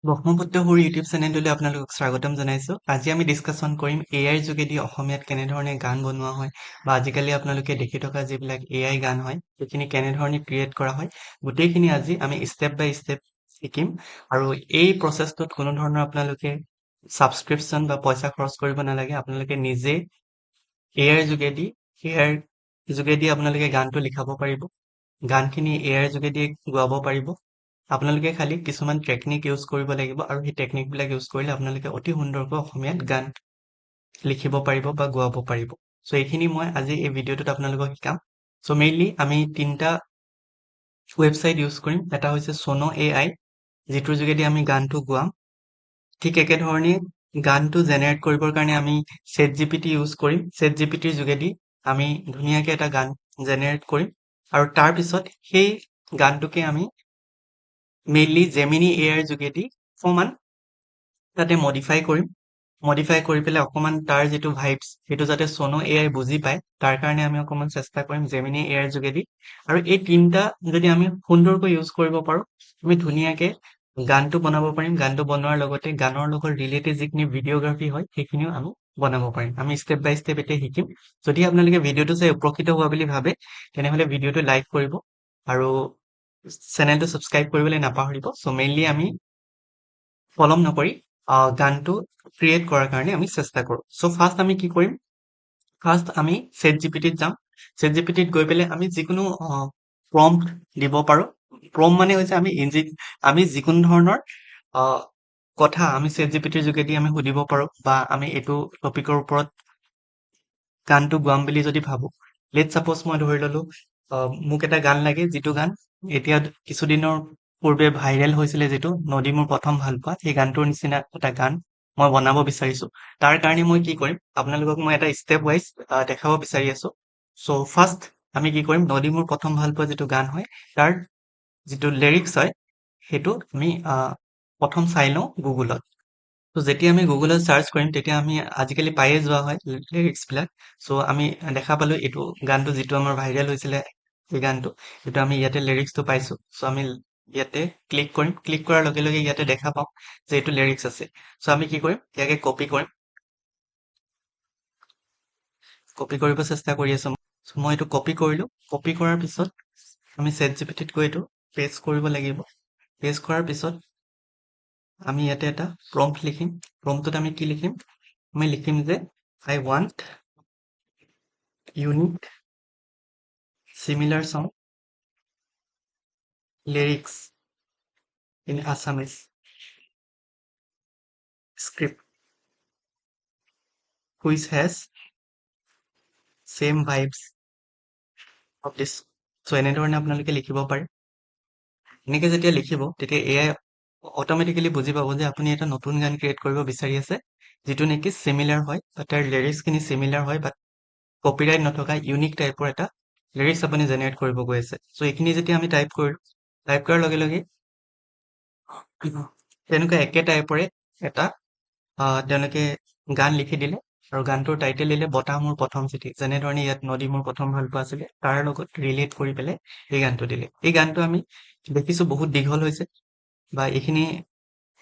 ব্ৰহ্মপুত্ৰ সুৰ ইউটিউব চেনেলটোলৈ আপোনালোকক স্বাগতম জনাইছো। আজি আমি ডিছকাছন কৰিম এআইৰ যোগেদি অসমীয়াত কেনেধৰণে গান বনোৱা হয় বা আজিকালি আপোনালোকে দেখি থকা যিবিলাক এআই গান হয় সেইখিনি কেনেধৰণে ক্ৰিয়েট কৰা হয় গোটেইখিনি আজি আমি ষ্টেপ বাই ষ্টেপ শিকিম। আৰু এই প্ৰচেছটোত কোনো ধৰণৰ আপোনালোকে ছাবস্ক্ৰিপশ্যন বা পইচা খৰচ কৰিব নালাগে। আপোনালোকে নিজে এআইৰ যোগেদি আপোনালোকে গানটো লিখাব পাৰিব। গানখিনি এআইৰ যোগেদি গোৱাব পাৰিব। আপোনালোকে খালি কিছুমান টেকনিক ইউজ কৰিব লাগিব আৰু সেই টেকনিকবিলাক ইউজ কৰিলে আপোনালোকে অতি সুন্দৰকৈ অসমীয়াত গান লিখিব পাৰিব বা গোৱাব পাৰিব। চ' এইখিনি মই আজি এই ভিডিঅ'টোত আপোনালোকক শিকাম। চ' মেইনলি আমি তিনিটা ৱেবছাইট ইউজ কৰিম। এটা হৈছে Sono AI, যিটোৰ যোগেদি আমি গানটো গোৱাম। ঠিক একেধৰণে গানটো জেনেৰেট কৰিবৰ কাৰণে আমি ChatGPT ইউজ কৰিম। ChatGPTৰ যোগেদি আমি ধুনীয়াকে এটা গান জেনেৰেট কৰিম আৰু তাৰপিছত সেই গানটোকে আমি মেইনলি জেমিনি এআইৰ যোগেদি অকণমান তাতে মডিফাই কৰিম। মডিফাই কৰি পেলাই অকণমান তাৰ যিটো ভাইবছ সেইটো যাতে Sono AI বুজি পায় তাৰ কাৰণে আমি অকণমান চেষ্টা কৰিম জেমিনি এআইৰ যোগেদি। আৰু এই তিনিটা যদি আমি সুন্দৰকৈ ইউজ কৰিব পাৰোঁ আমি ধুনীয়াকে গানটো বনাব পাৰিম। গানটো বনোৱাৰ লগতে গানৰ লগত ৰিলেটেড যিখিনি ভিডিঅ'গ্ৰাফী হয় সেইখিনিও আমি বনাব পাৰিম। আমি ষ্টেপ বাই ষ্টেপ এতিয়া শিকিম। যদি আপোনালোকে ভিডিঅ'টো চাই উপকৃত হোৱা বুলি ভাবে তেনেহ'লে ভিডিঅ'টো লাইক কৰিব আৰু চেনেলটো ছাবস্ক্ৰাইব কৰিবলৈ নাপাহৰিব। চ' মেইনলি আমি পলম নকৰি গানটো ক্ৰিয়েট কৰাৰ কাৰণে আমি চেষ্টা কৰোঁ। চ' ফাৰ্ষ্ট আমি কি কৰিম? ফাৰ্ষ্ট আমি ChatGPTত যাম। ChatGPTত গৈ পেলাই আমি যিকোনো প্ৰম্পট দিব পাৰোঁ। প্ৰম্পট মানে হৈছে আমি যিকোনো ধৰণৰ কথা আমি ChatGPTৰ যোগেদি আমি সুধিব পাৰোঁ বা আমি এইটো টপিকৰ ওপৰত গানটো গোৱাম বুলি যদি ভাবোঁ। লেটছ ছাপ'জ মই ধৰি ল'লো মোক এটা গান লাগে, যিটো গান এতিয়া কিছুদিনৰ পূৰ্বে ভাইৰেল হৈছিলে, যিটো নদী মোৰ প্ৰথম ভাল পোৱা, সেই গানটোৰ নিচিনা এটা গান মই বনাব বিচাৰিছোঁ। তাৰ কাৰণে মই কি কৰিম, আপোনালোকক মই এটা ষ্টেপ ৱাইজ দেখাব বিচাৰি আছোঁ। চ' ফাৰ্ষ্ট আমি কি কৰিম, নদী মোৰ প্ৰথম ভাল পোৱা যিটো গান হয় তাৰ যিটো লিৰিক্স হয় সেইটো আমি প্ৰথম চাই লওঁ গুগলত। ত' যেতিয়া আমি গুগলত চাৰ্চ কৰিম তেতিয়া আমি আজিকালি পায়ে যোৱা হয় লিৰিক্সবিলাক। চ' আমি দেখা পালোঁ এইটো গানটো যিটো আমাৰ ভাইৰেল হৈছিলে সেই গানটো, সেইটো আমি ইয়াতে লিৰিক্সটো পাইছোঁ। চ' আমি ইয়াতে ক্লিক কৰিম। ক্লিক কৰাৰ লগে লগে ইয়াতে দেখা পাম যে এইটো লিৰিক্স আছে। চ' আমি কি কৰিম, ইয়াকে কপি কৰিম। কপি কৰিব চেষ্টা কৰি আছোঁ। চ' মই এইটো কপি কৰিলোঁ। কপি কৰাৰ পিছত আমি ChatGPTত গৈ এইটো পেষ্ট কৰিব লাগিব। পেষ্ট কৰাৰ পিছত আমি ইয়াতে এটা প্ৰম্পট লিখিম। প্ৰম্পটত আমি কি লিখিম, আমি লিখিম যে I want unique similar song lyrics in Assamese script which has same vibes of this. চ' এনেধৰণে আপোনালোকে লিখিব পাৰে। এনেকে যেতিয়া লিখিব তেতিয়া এআই অট'মেটিকেলি বুজি পাব যে আপুনি এটা নতুন গান ক্ৰিয়েট কৰিব বিচাৰি আছে, যিটো নেকি চিমিলাৰ হয় বা তাৰ লিৰিক্সখিনি চিমিলাৰ হয় বা কপিৰাইট নথকা ইউনিক টাইপৰ এটা লিৰিক্স আপুনি জেনেৰেট কৰিব গৈ আছে। চ' এইখিনি যেতিয়া আমি টাইপ কৰিলোঁ, টাইপ কৰাৰ লগে লগে তেনেকুৱা একে টাইপৰে এটা তেওঁলোকে গান লিখি দিলে আৰু গানটোৰ টাইটেল দিলে বতাহ মোৰ প্ৰথম চিঠি। যেনেধৰণে ইয়াত নদী মোৰ প্ৰথম ভাল পোৱা আছিলে তাৰ লগত ৰিলেট কৰি পেলাই এই গানটো দিলে। এই গানটো আমি দেখিছোঁ বহুত দীঘল হৈছে বা এইখিনি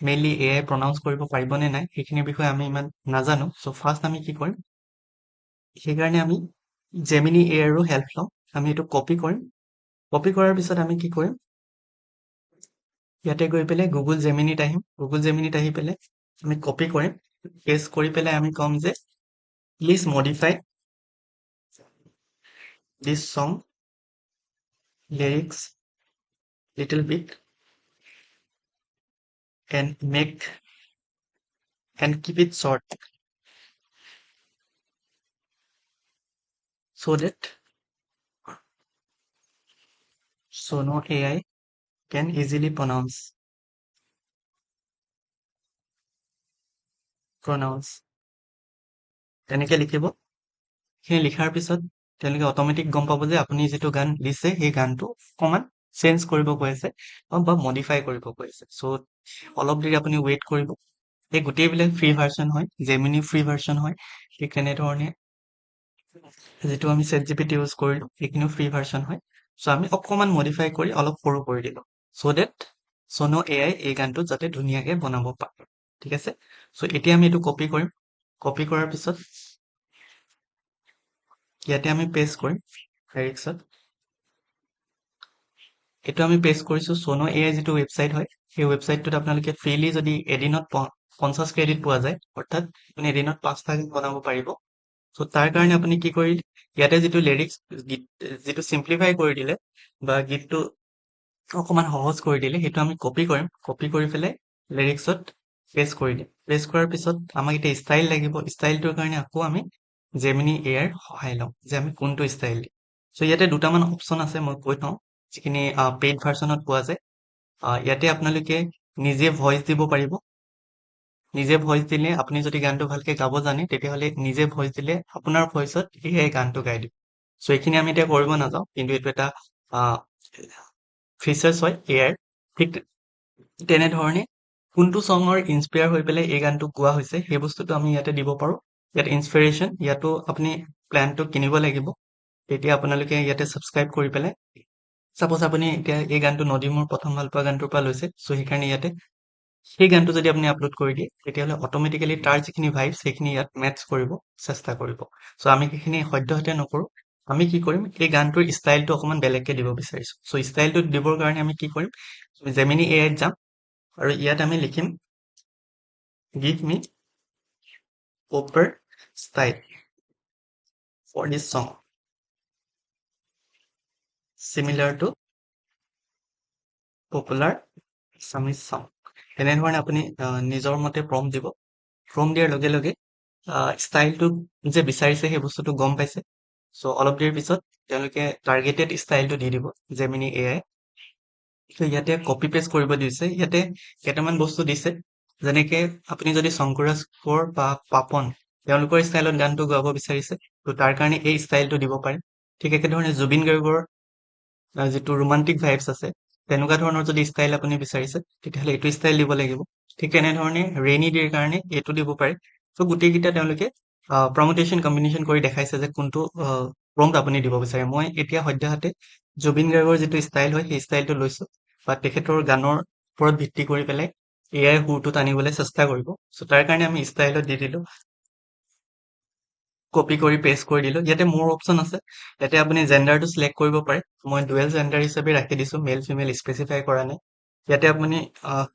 মেইনলি এআই প্ৰনাউন্স কৰিব পাৰিবনে নাই সেইখিনিৰ বিষয়ে আমি ইমান নাজানো। চ' ফাৰ্ষ্ট আমি কি কৰিম, সেইকাৰণে আমি জেমিনি এআইৰো হেল্প ল'ম। আমি এইটো কপি কৰিম। কপি কৰাৰ পিছত আমি কি কৰিম, ইয়াতে গৈ পেলাই গুগল জেমিনিত আহিম। গুগল জেমিনিত আহি পেলাই আমি কপি কৰিম। পেষ্ট কৰি পেলাই আমি ক'ম যে প্লিজ মডিফাই দিছ song lyrics little bit and keep it short so that Sono AI can easily pronounce. তেনেকে লিখিব। সেই লিখাৰ পিছত তেওঁলোকে অট'মেটিক গম পাব যে আপুনি যিটো গান দিছে সেই গানটো অকণমান চেঞ্জ কৰিব গৈ আছে বা মডিফাই কৰিব গৈ আছে। চ' অলপ দেৰি আপুনি ৱেইট কৰিব। এই গোটেইবিলাক ফ্ৰী ভাৰ্চন হয়, জেমিনি ফ্ৰী ভাৰ্চন হয়। ঠিক তেনেধৰণে যিটো আমি ChatGPT ইউজ কৰিলোঁ সেইখিনিও ফ্ৰী ভাৰ্চন হয়। চ' আমি অকণমান মডিফাই কৰি অলপ সৰু কৰি দিলোঁ চ' ডেট Sono AI এই গানটো যাতে ধুনীয়াকে বনাব পাৰে ঠিক আছে সো এতিয়া আমি এটো কপি কৰিম কপি কৰাৰ পিছত ইয়াতে আমি পেস্ট কৰিম লিৰিক্সত এটো আমি পেস্ট কৰিছো Sono AI যেটো ওয়েবসাইট হয় সেই ওয়েবসাইটটোত আপোনালোকে ফ্ৰীলি যদি এদিনত 50 ক্ৰেডিট পোৱা যায় অৰ্থাৎ আপুনি এদিনত 5টা গান বনাব পাৰিব সো তাৰ কাৰণে আপুনি কি কৰিল ইয়াতে যেটো লিৰিক্স যেটো সিম্পলিফাই কৰি দিলে বা গীতটো অকমান সহজ কৰি দিলে হেতু আমি কপি কৰিম কপি কৰি ফেলে লিৰিক্সত পেস্ট কৰি দিম পেস্ট কৰাৰ পিছত আমাক এটা ষ্টাইল লাগিব ষ্টাইলটোৰ কাৰণে আকৌ আমি জেমিনি এআইৰ সহায় লম যে আমি কোনটো ষ্টাইল দিম সো ইয়াতে দুটামান অপচন আছে মই কৈ থওঁ যিখিনি পেইড ভাৰ্সনত পোৱা যায় ইয়াতে আপোনালোকে নিজে ভয়েস দিব পাৰিব নিজে ভয়েস দিলে আপুনি যদি গানটো ভালকে গাব জানে তেতিয়াহলে নিজে ভয়েস দিলে আপোনাৰ ভয়েসত এই গানটো গাই দিব সো এইখিনি আমি এতিয়া কৰিব নাযাওঁ কিন্তু এটো এটা ফিচাৰ্স হয় এআইৰ ঠিক তেনেধৰণে কোনটো সঙৰ ইনস্পায়াৰ হৈ পেলাই এই গানটো গোৱা হৈছে সেই বস্তুটো আমি ইয়াতে দিব পাৰো ইয়াত ইনস্পিৰেশন ইয়াতো আপুনি প্ল্যানটো কিনিব লাগিব তেতিয়া আপোনালোকে ইয়াতে সাবস্ক্ৰাইব কৰি পেলাই সাপোজ আপুনি এতিয়া এই গানটো নদীমুৰ প্ৰথম ভাল পোৱা গানটোৰ পৰা লৈছে সো সেইকাৰণে ইয়াতে সেই গানটো যদি আপুনি আপলোড কৰি দিয়ে তেতিয়াহলে অটোমেটিক্যালি তাৰ যিখিনি ভাইবছ সেইখিনি ইয়াত মেটচ কৰিব চেষ্টা কৰিব সো আমি সেইখিনি সদ্যহতে নকৰো আমি কি কৰিম এই গানটোৰ ষ্টাইলটো অকমান বেলেগকে দিব বিচাৰিছো সো ষ্টাইলটো দিবৰ কাৰণে আমি কি কৰিম জেমিনি এআইত যাম আৰু ইয়াত আমি লিখিম give me proper style for this song similar to popular Assamese song এনেধৰণে আপুনি নিজৰ মতে প্ৰম্পট দিব প্ৰম্পট দিয়াৰ লগে লগে ষ্টাইলটো যে বিচাৰিছে সেই বস্তুটো গম পাইছে সো অলপ দেৰি পিছত তেওঁলোকে টাৰ্গেটেড ষ্টাইলটো দি দিব জেমিনি এআই তো ইয়াতে কপি পেস্ট কৰিব দিছে ইয়াতে কেইটামান বস্তু দিছে যেনেকে আপুনি যদি শংকুৰাজ কোৰ বা পাপন তেওঁলোকৰ ষ্টাইলত গানটো গাব বিচাৰিছে তো তাৰ কাৰণে এই ষ্টাইলটো দিব পাৰে ঠিক একেধৰণে জুবিন গাৰ্গৰ যেটো ৰোমান্টিক ভাইবছ আছে তেনেকুৱা ধৰণৰ যদি ষ্টাইল আপুনি বিচাৰিছে তেতিয়াহলে এইটো ষ্টাইল দিব লাগিব ঠিক তেনেধৰণে ৰেইনি ডেৰ কাৰণে এইটো দিব পাৰে সো গুটেইকিটা তেওঁলোকে প্ৰমোটেশন কম্বিনেশন কৰি দেখাইছে যে কোনটো প্ৰম্পট আপুনি দিব বিচাৰে মই এতিয়া সদ্যহতে জুবিন গাৰ্গৰ যেটো ষ্টাইল হয় সেই ষ্টাইলটো লৈছো বা তেখেতৰ গানৰ ওপৰত ভিত্তি কৰি পেলাই এআই হুৰটো টানিবলৈ চেষ্টা কৰিব সো তাৰ কাৰণে আমি ষ্টাইলত দি দিলো কপি কৰি পেস্ট কৰি দিলো ইয়াতে মোৰ অপচন আছে ইয়াতে আপুনি জেন্ডাৰটো সিলেক্ট কৰিব পাৰে মই ডুৱেল জেন্ডাৰ হিচাপে ৰাখি দিছো মেল ফিমেল স্পেসিফাই কৰা নাই ইয়াতে আপুনি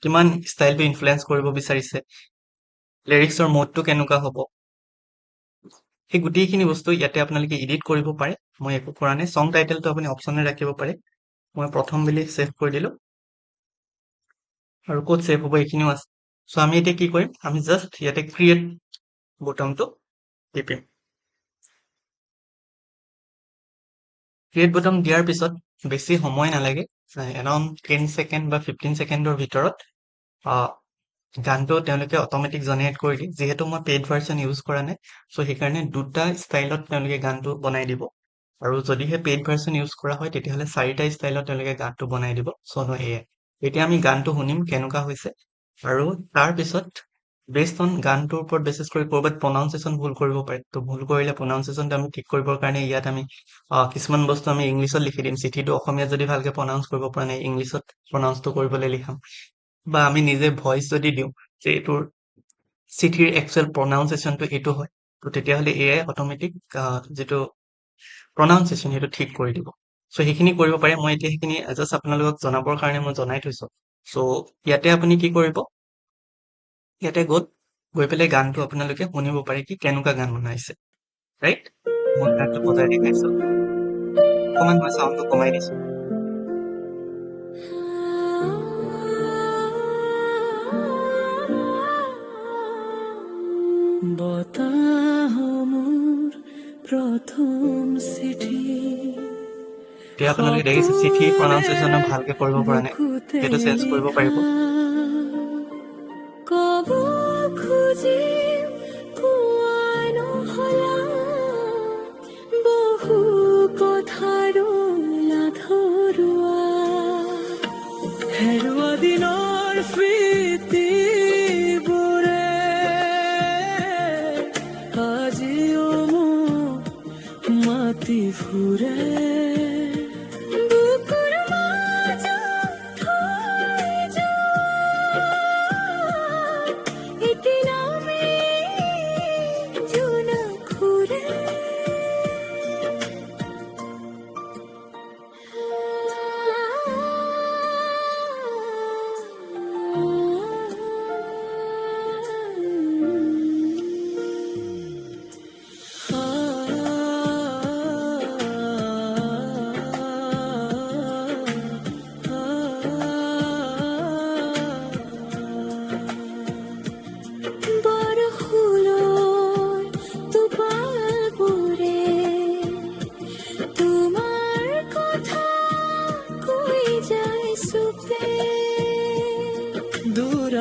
কিমান ষ্টাইলটো ইনফ্লুয়েন্স কৰিব বিচাৰিছে লিৰিক্সৰ মোডটো কেনেকুৱা হ'ব সেই গুটেইখিনি বস্তু ইয়াতে আপোনালোকে এডিট কৰিব পাৰে মই একো কৰা নাই সং টাইটেলটো আপুনি অপচনে ৰাখিব পাৰে মই প্ৰথম বুলি সেভ কৰি দিলো আৰু কোড সেভ হ'ব এইখিনিও আছে সো আমি এতিয়া কি কৰিম আমি জাস্ট ইয়াতে ক্ৰিয়েট বটনটো টিপিম ক্ৰিয়েট বটন দিয়াৰ পিছত বেছি সময় নালাগে এৰাউণ্ড 10 সেকেন্ড বা 15 সেকেন্ডৰ ভিতৰত গানটো তেওঁলোকে অটোমেটিক জেনাৰেট কৰি দিয়ে যেহেতু মই পেইড ভাৰ্সন ইউজ কৰা নাই সো সেইকাৰণে দুটা ষ্টাইলত তেওঁলোকে গানটো বনাই দিব আৰু যদিহে পেইড ভাৰ্সন ইউজ কৰা হয় তেতিয়াহলে 4টা ষ্টাইলত তেওঁলোকে গানটো বনাই দিব Sono AI এতিয়া আমি গানটো শুনিম কেনেকুৱা হৈছে আৰু তাৰ পিছত বেসড অন গানটোৰ ওপৰত বেসিস কৰি কৰবাত প্ৰনাউন্সিয়েচন ভুল কৰিব পাৰে তো ভুল কৰিলে প্ৰনাউন্সিয়েচনটো আমি ঠিক কৰিবৰ কাৰণে ইয়াত আমি কিছুমান বস্তু আমি ইংলিছত লিখি দিম চিঠিটো অসমীয়াত যদি ভালকে প্ৰনাউন্স কৰিব পৰা নাই ইংলিছত প্ৰনাউন্সটো কৰিবলৈ লিখাম বা আমি নিজে ভয়েস যদি দিওঁ যে এটোৰ চিঠিৰ একচুয়াল প্ৰনাউন্সিয়েচনটো এটো হয় তো তেতিয়াহলে এআই অটোমেটিক যেটো প্ৰনাউন্সিয়েচন হেতু ঠিক কৰি দিব সো সেইখিনি কৰিব পাৰে মই এতিয়া সেইখিনি জাস্ট আপোনালোকক জনাবৰ কাৰণে মই জনাই থৈছো সো ইয়াতে আপুনি কি কৰিব ইয়াতে গৈ পেলাই গানটো আপোনালোকে শুনিব পাৰে কি কেনেকুৱা গান বনাইছে ৰাইট মই গানটো বজাই দেখাইছো অকমান মই সাউন্ডটো কমাই দিছো বতাহমুৰ প্ৰথম চিঠি এতিয়া আপোনালোকে দেখিছে চিঠি প্ৰনাউন্সিয়েচন ভালকে কৰিব পৰা নাই সেইটো চেঞ্জ কৰিব পাৰিব কব খুজি কোৱা নহলা বহু কথাৰো লাধৰুৱা হেৰুৱা দিনৰ স্মৃতিবোৰে আজিও মোক মাতি ফুৰে বুকুৰ মাজত থৈ যোৱা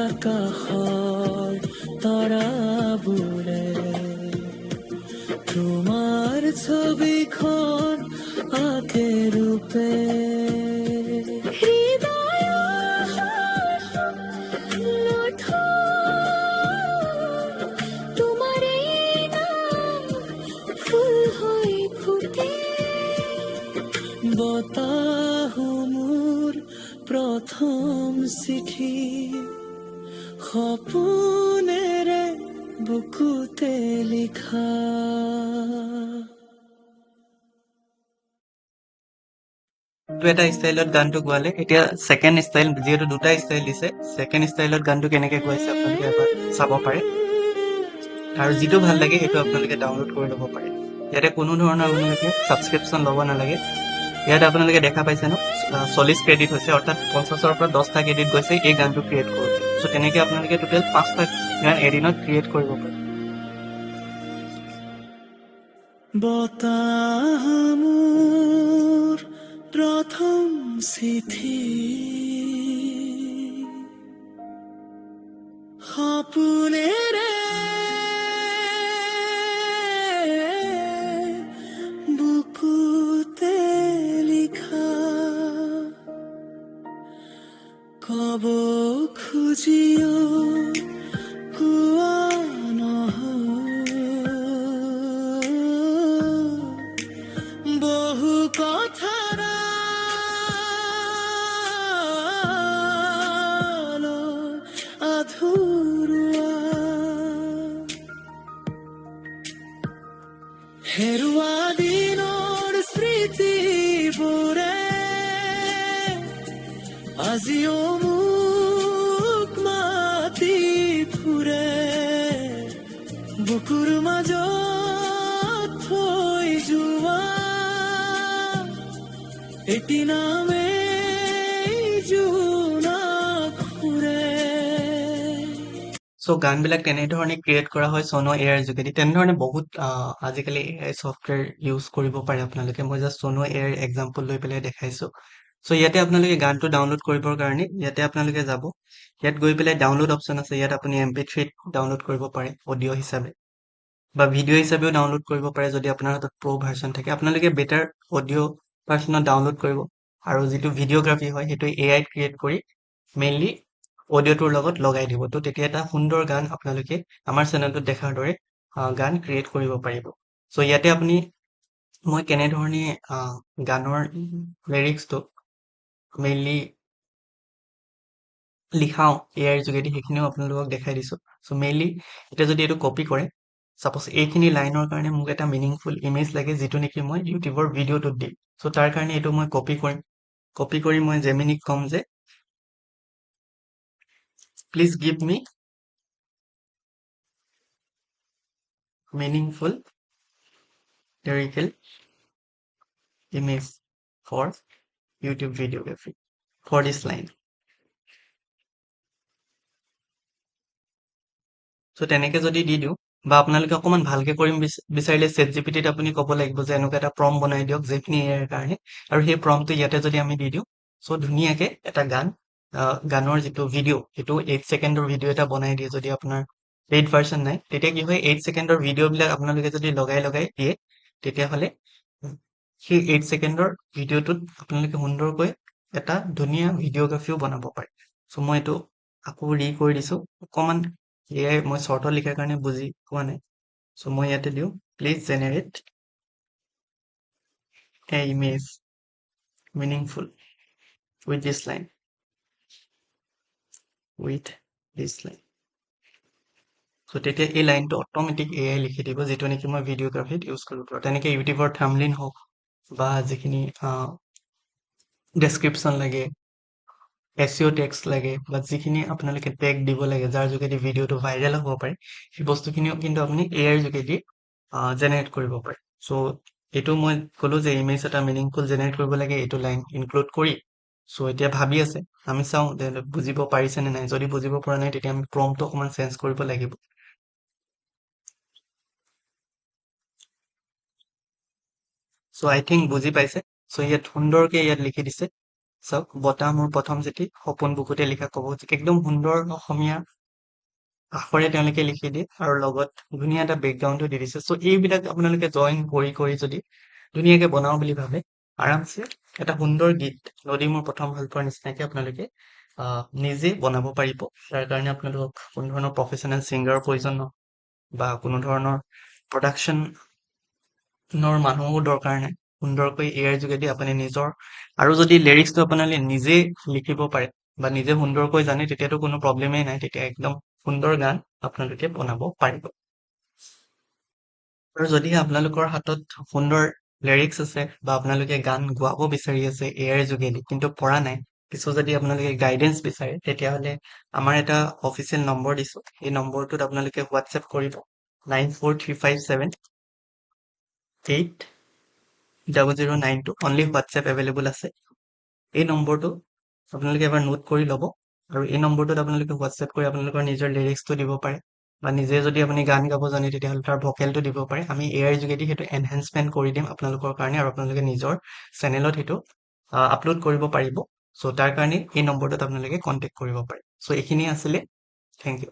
আকাশৰ তৰাবোৰে তোমাৰ ছবিখন আঁকে ৰূপে তোমাৰে নাম ফুল হৈ ফুটে বতাহ মোৰ প্ৰথম চিঠি সপোনেৰে বুকুতে লিখা টো এটা ষ্টাইলত গানটো গোৱালে এতিয়া সেকেন্ড ষ্টাইল যিহেতু দুটা ষ্টাইল দিছে সেকেন্ড ষ্টাইলত গানটো কেনেকে গোৱাইছে আপোনালোকে এবাৰ চাব পাৰে আৰু যিটো ভাল লাগে সেইটো আপোনালোকে ডাউনলোড কৰি ল'ব পাৰে ইয়াতে কোনো ধৰণৰ আপোনালোকে ছাবস্ক্ৰিপশ্যন ল'ব নালাগে ইয়াত আপোনালোকে দেখা পাইছে ন 40 ক্ৰেডিট হৈছে অৰ্থাৎ 50ৰ পৰা 10টা ক্ৰেডিট গৈছে এই গানটো ক্ৰিয়েট কৰোঁতে সো তেনেকে আপোনালোকে টোটেল 5টা গান এদিনত ক্ৰিয়েট কৰিব পাৰে বতাহ মোৰ প্ৰথম চিঠি সপোনেৰে বুকুতে লিখা কব খুজিও কোৱা নহল বহু কথাৰ আধৰুৱা হেৰুৱা দিনৰ স্মৃতিবোৰে আজিও মোক মাতি ফুৰে বুকুৰ মাজত থৈ যোৱা এটি নামে জোনাক ফুৰে সো গানবিলাক তেনেধৰণে ক্ৰিয়েট কৰা হয় সোনো এআইৰ যোগেদি তেনেধৰণে বহুত আজিকালি এআই ছফ্টৱেৰ ইউজ কৰিব পাৰে আপোনালোকে মই জাষ্ট সোনো এআইৰ এক্সাম্পল লৈ পেলাই দেখাইছো সো ইয়াতে আপোনালোকে গানটো ডাউনলোড কৰিবৰ কাৰণে ইয়াতে আপোনালোকে যাব ইয়াত গৈ পেলাই ডাউনলোড অপশ্যন আছে ইয়াত আপুনি MP3 ডাউনলোড কৰিব পাৰে অডিঅ' হিচাপে বা ভিডিঅ' হিচাপেও ডাউনলোড কৰিব পাৰে যদি আপোনাৰ হাতত প্ৰ' ভাৰ্চন থাকে আপোনালোকে বেটাৰ অডিঅ' ভাৰ্চনত ডাউনলোড কৰিব আৰু যিটো ভিডিঅ'গ্ৰাফী হয় সেইটো এআইত ক্ৰিয়েট কৰি মেইনলি অডিঅ'টোৰ লগত লগাই দিব তো তেতিয়া এটা সুন্দৰ গান আপোনালোকে আমাৰ চেনেলটোত দেখাৰ দৰে গান ক্ৰিয়েট কৰিব পাৰিব সো ইয়াতে আপুনি মই কেনেধৰণে গানৰ লিৰিক্সটো মেইনলি লিখাও এআইৰ যোগেদি সেইখিনিও আপোনালোকক দেখাই দিছো সো মেইনলি এতিয়া যদি এইটো কপি কৰে সাপোজ এইখিনি লাইনৰ কাৰণে মোক এটা মিনিংফুল ইমেজ লাগে যিটো নেকি মই ইউটিউবৰ ভিডিঅ'টোত দিম সো তাৰ কাৰণে এইটো মই কপি কৰি মই জেমিনিক কম যে please give me meaningful lyrical image for YouTube videography for this line. So তেনেকে যদি দি দিও বা আপোনালোকে অকমান ভালকে কৰিম বিচাৰিলে ChatGPT ত আপুনি ক'ব লাগিব যে এনেকুৱা এটা প্ৰম্পট বনাই দিয়ক যেখিনি এৰ কাৰণে আৰু সেই প্ৰম্পটটো ইয়াতে যদি আমি দি দিও সো ধুনীয়াকে এটা গানৰ যিটো ভিডিঅ' সেইটো 8 ছেকেণ্ডৰ ভিডিঅ' এটা বনাই দিয়ে যদি আপোনাৰ পেইড ভাৰ্চন নাই তেতিয়া কি হয় 8 ছেকেণ্ডৰ ভিডিঅ' বিলাক আপোনালোকে যদি লগাই দিয়ে তেতিয়াহ'লে সেই 8 ছেকেণ্ডৰ ভিডিঅ'টোত আপোনালোকে সুন্দৰকৈ এটা ধুনীয়া ভিডিঅ'গ্ৰাফিও বনাব পাৰে সো মই এইটো আকৌ কৰি দিছো অকমান এআই মই শৰ্টত লিখাৰ কাৰণে বুজি পোৱা নাই সো মই ইয়াতে দিও please generate a image meaningful with this line so তেতিয়া এই লাইনটো অট'মেটিক এআই লিখি দিব যেটো নেকি মই ভিডিঅ'গ্ৰাফিত ইউজ কৰিব পাৰো তেনেকে ইউটিউবৰ থাম্বনেইল হওক বা যিখিনি ডেসক্ৰিপচন লাগে SEO টেক্সট লাগে বা যিখিনি আপোনালোকে টেগ দিব লাগে যাৰ যোগেদি ভিডিঅ'টো ভাইৰেল হ'ব পাৰে সেই বস্তুখিনিও কিন্তু আপুনি এআইৰ যোগেদি জেনাৰেট কৰিব পাৰে সো এইটো মই ক'লো যে ইমেজ এটা মিনিংফুল জেনাৰেট কৰিব লাগে এইটো লাইন ইনক্লুড কৰি সো এতিয়া ভাবি আছে আমি চাওঁ যে বুজিব পাৰিছে নে নাই যদি বুজিব পৰা নাই তেতিয়া আমি প্ৰম্পটটো অকমান চেঞ্জ কৰিব লাগিব সো আই থিংক বুজি পাইছে সো ইয়াত সুন্দৰকে ইয়াত লিখি দিছে চাওক, বতাহ মোৰ প্ৰথম চিঠি, সপোন বুকুতে লিখা কপৌচিক, একদম সুন্দৰ অসমীয়া আখৰে তেওঁলোকে লিখি দিয়ে আৰু লগত ধুনীয়া এটা বেকগ্ৰাউণ্ডো দি দিছে। চ' এইবিলাক আপোনালোকে জইন কৰি যদি ধুনীয়াকে বনাও বুলি ভাবে, আৰামছে এটা সুন্দৰ গীত, নদী মোৰ প্ৰথম ভাল পোৱাৰ নিচিনাকে আপোনালোকে নিজে বনাব পাৰিব। তাৰ কাৰণে আপোনালোকক কোনো ধৰণৰ প্ৰফেচনেল ছিংগাৰৰ প্ৰয়োজন নহয় বা কোনো ধৰণৰ প্ৰডাকশ্যনৰ মানুহো দৰকাৰ নাই। সুন্দৰকৈ এআইৰ যোগেদি আপুনি নিজৰ, আৰু যদি লিৰিক্সটো আপোনালোকে নিজে লিখিব পাৰে বা নিজে সুন্দৰকৈ জানে, তেতিয়াতো কোনো প্ৰব্লেমেই নাই, তেতিয়া একদম সুন্দৰ গান আপোনালোকে বনাব পাৰিব। আৰু যদি আপোনালোকৰ হাতত সুন্দৰ লিৰিক্স আছে বা আপোনালোকে গান গোৱাব বিচাৰি আছে এআইৰ যোগেদি কিন্তু পৰা নাই, কিছু যদি আপোনালোকে গাইডেন্স বিচাৰে, তেতিয়াহ'লে আমাৰ এটা অফিচিয়েল নম্বৰ দিছো। এই নম্বৰটোত আপোনালোকে হোৱাটছএপ কৰিব 9435780092। অনলি হোৱাটছএপ এভেইলেবল আছে। এই নম্বৰটো আপোনালোকে এবাৰ নোট কৰি ল'ব, আৰু এই নম্বৰটোত আপোনালোকে হোৱাটছএপ কৰি আপোনালোকৰ নিজৰ লিৰিক্সটো দিব পাৰে, বা নিজে যদি আপুনি গান গাব জানে তেতিয়াহ'লে তাৰ ভকেলটো দিব পাৰে। আমি এআইৰ যোগেদি সেইটো এনহেঞ্চমেণ্ট কৰি দিম আপোনালোকৰ কাৰণে, আৰু আপোনালোকে নিজৰ চেনেলত সেইটো আপলোড কৰিব পাৰিব। চ' তাৰ কাৰণে এই নম্বৰটোত আপোনালোকে কণ্টেক্ট কৰিব পাৰে। চ' এইখিনি আছিলে। Thank U.